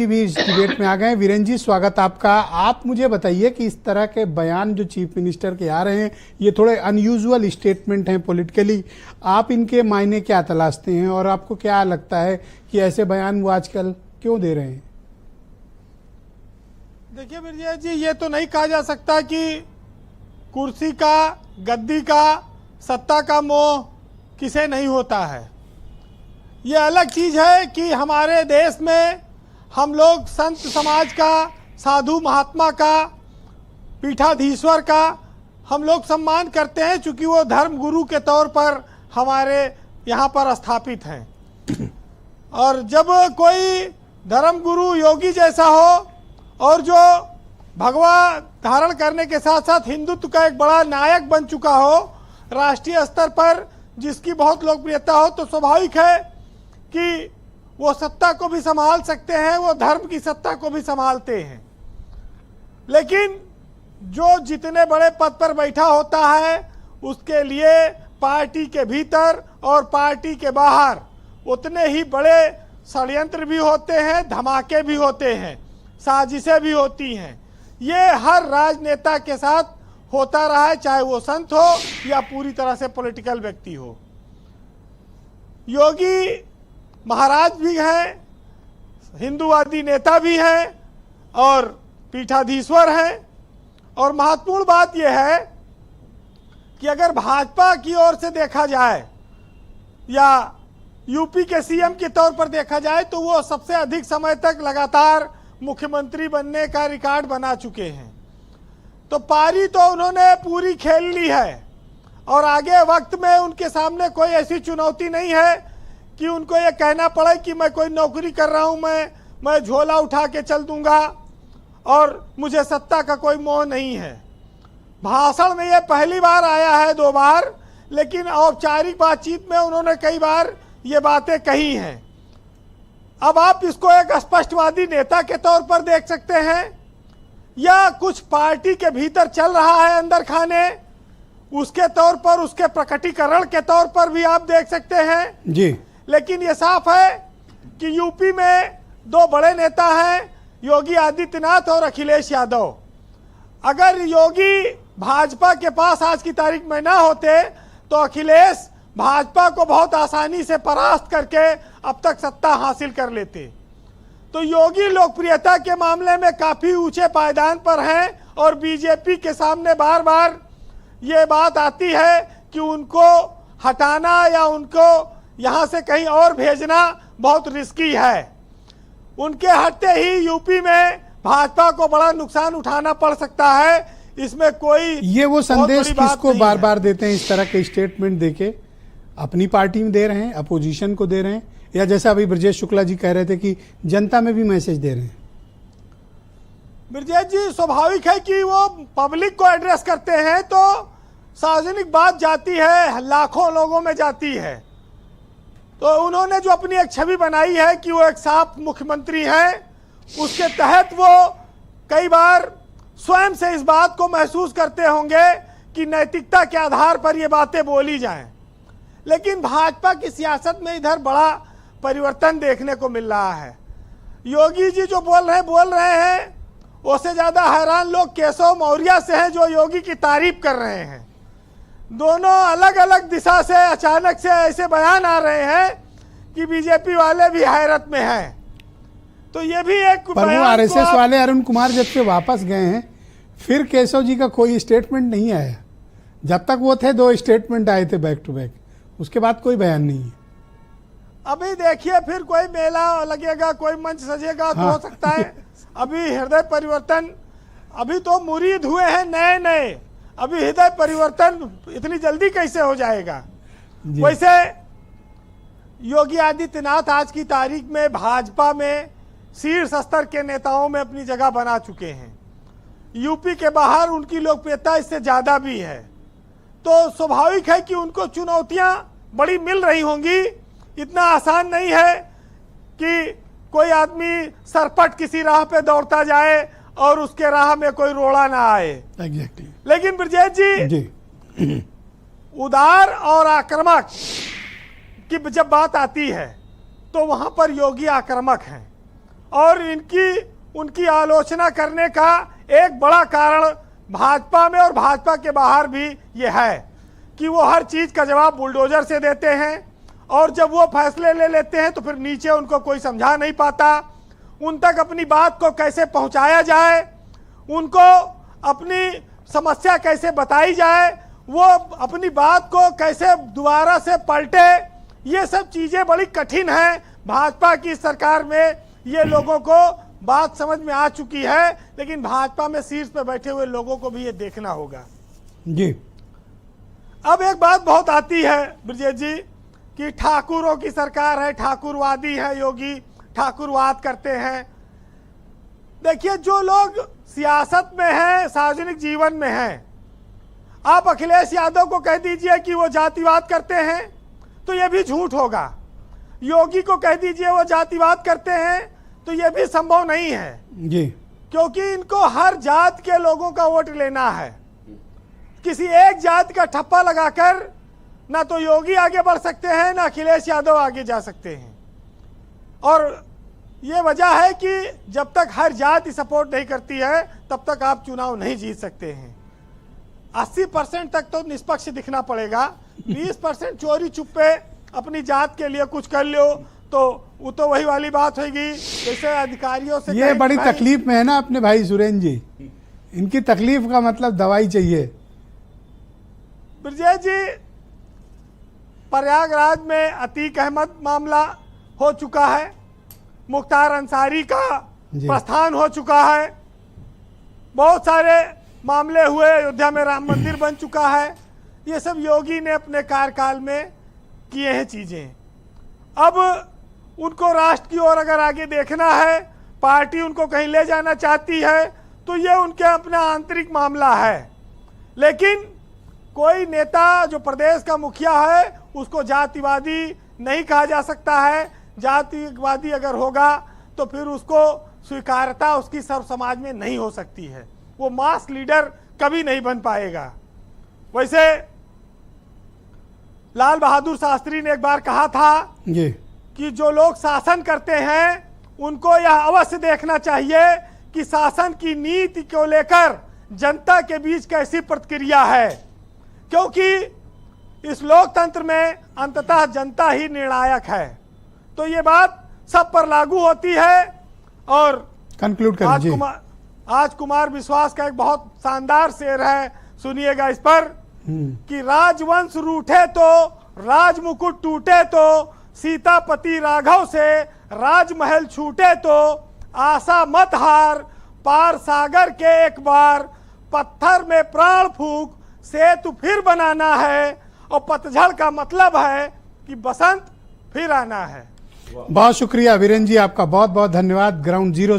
भी इस डिबेट में आ गए। वीरेंद्र जी, स्वागत आपका। आप मुझे बताइए कि इस तरह के बयान जो चीफ मिनिस्टर के आ रहे हैं, ये थोड़े अनयूजुअल स्टेटमेंट हैं पॉलिटिकली, आप इनके मायने क्या तलाशते हैं और आपको क्या लगता है कि ऐसे बयान वो आजकल क्यों दे रहे हैं? देखिए विजय जी, ये तो नहीं कहा जा सकता कि कुर्सी का, गद्दी का, सत्ता का मोह किसे नहीं होता है। ये अलग चीज है कि हमारे देश में हम लोग संत समाज का, साधु महात्मा का, पीठाधीश्वर का हम लोग सम्मान करते हैं, चूंकि वो धर्म गुरु के तौर पर हमारे यहाँ पर स्थापित हैं। और जब कोई धर्म गुरु योगी जैसा हो और जो भगवा धारण करने के साथ साथ हिंदुत्व का एक बड़ा नायक बन चुका हो राष्ट्रीय स्तर पर, जिसकी बहुत लोकप्रियता हो, तो स्वाभाविक है कि वो सत्ता को भी संभाल सकते हैं, वो धर्म की सत्ता को भी संभालते हैं। लेकिन जो जितने बड़े पद पर बैठा होता है उसके लिए पार्टी के भीतर और पार्टी के बाहर उतने ही बड़े षड्यंत्र भी होते हैं, धमाके भी होते हैं, साजिशें भी होती हैं। ये हर राजनेता के साथ होता रहा है, चाहे वो संत हो या पूरी तरह से पॉलिटिकल व्यक्ति हो। योगी महाराज भी हैं, हिंदूवादी नेता भी हैं और पीठाधीश्वर हैं। और महत्वपूर्ण बात यह है कि अगर भाजपा की ओर से देखा जाए या यूपी के सीएम के तौर पर देखा जाए तो वो सबसे अधिक समय तक लगातार मुख्यमंत्री बनने का रिकॉर्ड बना चुके हैं। तो पारी तो उन्होंने पूरी खेल ली है और आगे वक्त में उनके सामने कोई ऐसी चुनौती नहीं है कि उनको ये कहना पड़े कि मैं कोई नौकरी कर रहा हूं, मैं झोला उठा के चल दूंगा और मुझे सत्ता का कोई मोह नहीं है। भाषण में ये पहली बार आया है, 2 बार, लेकिन औपचारिक बातचीत में उन्होंने कई बार ये बातें कही हैं। अब आप इसको एक स्पष्टवादी नेता के तौर पर देख सकते हैं या कुछ पार्टी के भीतर चल रहा है अंदर खाने, उसके तौर पर, उसके प्रकटीकरण के तौर पर भी आप देख सकते हैं जी। लेकिन ये साफ है कि यूपी में 2 बड़े नेता हैं, योगी आदित्यनाथ और अखिलेश यादव। अगर योगी भाजपा के पास आज की तारीख में ना होते तो अखिलेश भाजपा को बहुत आसानी से परास्त करके अब तक सत्ता हासिल कर लेते। तो योगी लोकप्रियता के मामले में काफी ऊंचे पायदान पर हैं और बीजेपी के सामने बार बार ये बात आती है कि उनको हटाना या उनको यहां से कहीं और भेजना बहुत रिस्की है। उनके हटते ही यूपी में भाजपा को बड़ा नुकसान उठाना पड़ सकता है। इसमें कोई ये वो संदेश किसको बार बार देते हैं? इस तरह के स्टेटमेंट देके अपनी पार्टी में दे रहे हैं, अपोजिशन को दे रहे हैं, या जैसा अभी ब्रजेश शुक्ला जी कह रहे थे कि जनता में भी मैसेज दे रहे हैं? ब्रजेश जी, स्वाभाविक है कि वो पब्लिक को एड्रेस करते हैं तो सार्वजनिक बात जाती है, लाखों लोगों में जाती है। तो उन्होंने जो अपनी एक छवि बनाई है कि वो एक साफ मुख्यमंत्री हैं, उसके तहत वो कई बार स्वयं से इस बात को महसूस करते होंगे कि नैतिकता के आधार पर ये बातें बोली जाएं। लेकिन भाजपा की सियासत में इधर बड़ा परिवर्तन देखने को मिल रहा है। योगी जी जो बोल रहे हैं उससे ज्यादा हैरान लोग केशव मौर्य से हैं जो योगी की तारीफ कर रहे हैं। दोनों अलग अलग दिशा से अचानक से ऐसे बयान आ रहे हैं कि बीजेपी वाले भी हैरत में हैं। तो ये भी एक पर वो आरएसएस वाले अरुण कुमार जब से वापस गए हैं फिर केशव जी का कोई स्टेटमेंट नहीं आया। जब तक वो थे 2 स्टेटमेंट आए थे बैक टू बैक, उसके बाद कोई बयान नहीं है। अभी देखिए फिर कोई मेला लगेगा, कोई मंच सजेगा तो हो सकता है। अभी हृदय परिवर्तन, अभी तो मुरीद हुए हैं नए, अभी हृदय परिवर्तन इतनी जल्दी कैसे हो जाएगा? वैसे योगी आदित्यनाथ आज की तारीख में भाजपा में शीर्ष स्तर के नेताओं में अपनी जगह बना चुके हैं। यूपी के बाहर उनकी लोकप्रियता इससे ज्यादा भी है। तो स्वाभाविक है कि उनको चुनौतियां बड़ी मिल रही होंगी। इतना आसान नहीं है कि कोई आदमी सरपट किसी राह पे दौड़ता जाए और उसके राह में कोई रोड़ा ना आए। एग्जैक्टली। लेकिन ब्रजेश जी, उदार और आक्रामक की जब बात आती है तो वहां पर योगी आक्रामक हैं और उनकी आलोचना करने का एक बड़ा कारण भाजपा में और भाजपा के बाहर भी ये है कि वो हर चीज का जवाब बुलडोजर से देते हैं और जब वो फैसले ले लेते हैं तो फिर नीचे उनको कोई समझा नहीं पाता, उन तक अपनी बात को कैसे पहुंचाया जाए, उनको अपनी समस्या कैसे बताई जाए, वो अपनी बात को कैसे दोबारा से पलटे, ये सब चीजें बड़ी कठिन हैं। भाजपा की सरकार में ये लोगों को बात समझ में आ चुकी है, लेकिन भाजपा में शीर्ष पे बैठे हुए लोगों को भी ये देखना होगा जी। अब एक बात बहुत आती है ब्रजेश जी कि ठाकुरों की सरकार है, ठाकुरवादी है, योगी ठाकुरवाद करते हैं। देखिए, जो लोग सियासत में हैं, सार्वजनिक जीवन में हैं, आप अखिलेश यादव को कह दीजिए कि वो जातिवाद करते हैं तो ये भी झूठ होगा, योगी को कह दीजिए वो जातिवाद करते हैं तो ये भी संभव नहीं है जी, क्योंकि इनको हर जात के लोगों का वोट लेना है। किसी एक जात का ठप्पा लगाकर ना तो योगी आगे बढ़ सकते हैं, ना अखिलेश यादव आगे जा सकते हैं। और ये वजह है कि जब तक हर जाति सपोर्ट नहीं करती है तब तक आप चुनाव नहीं जीत सकते हैं। 80% तक तो निष्पक्ष दिखना पड़ेगा, 20% चोरी छुपे अपनी जात के लिए कुछ कर लो तो वो तो वही वाली बात होगी जैसे अधिकारियों से ये बड़ी तकलीफ में है ना अपने भाई सुरेंद्र जी, इनकी तकलीफ का मतलब दवाई चाहिए। ब्रजेश जी, प्रयागराज में अतीक अहमद मामला हो चुका है, मुख्तार अंसारी का प्रस्थान हो चुका है, बहुत सारे मामले हुए, अयोध्या में राम मंदिर बन चुका है। ये सब योगी ने अपने कार्यकाल में किए हैं चीजें। अब उनको राष्ट्र की ओर अगर आगे देखना है, पार्टी उनको कहीं ले जाना चाहती है तो ये उनके अपना आंतरिक मामला है, लेकिन कोई नेता जो प्रदेश का मुखिया है उसको जातिवादी नहीं कहा जा सकता है। जातिवादी अगर होगा तो फिर उसको स्वीकार्यता उसकी सर्व समाज में नहीं हो सकती है, वो मास लीडर कभी नहीं बन पाएगा। वैसे लाल बहादुर शास्त्री ने एक बार कहा था कि जो लोग शासन करते हैं उनको यह अवश्य देखना चाहिए कि शासन की नीति को लेकर जनता के बीच कैसी प्रतिक्रिया है, क्योंकि इस लोकतंत्र में अंततः जनता ही निर्णायक है। तो ये बात सब पर लागू होती है। और कंक्लूड करिए। आज कुमार विश्वास का एक बहुत शानदार शेर है, सुनिएगा इस पर कि राजवंश रूठे तो राज मुकुट टूटे तो सीतापति राघव से राजमहल छूटे तो आशा मत हार पार सागर के एक बार पत्थर में प्राण फूंक सेतु फिर बनाना है। और पतझड़ का मतलब है कि बसंत फिर आना है। बहुत शुक्रिया वीरेंद्र जी, आपका बहुत बहुत धन्यवाद। Ground zero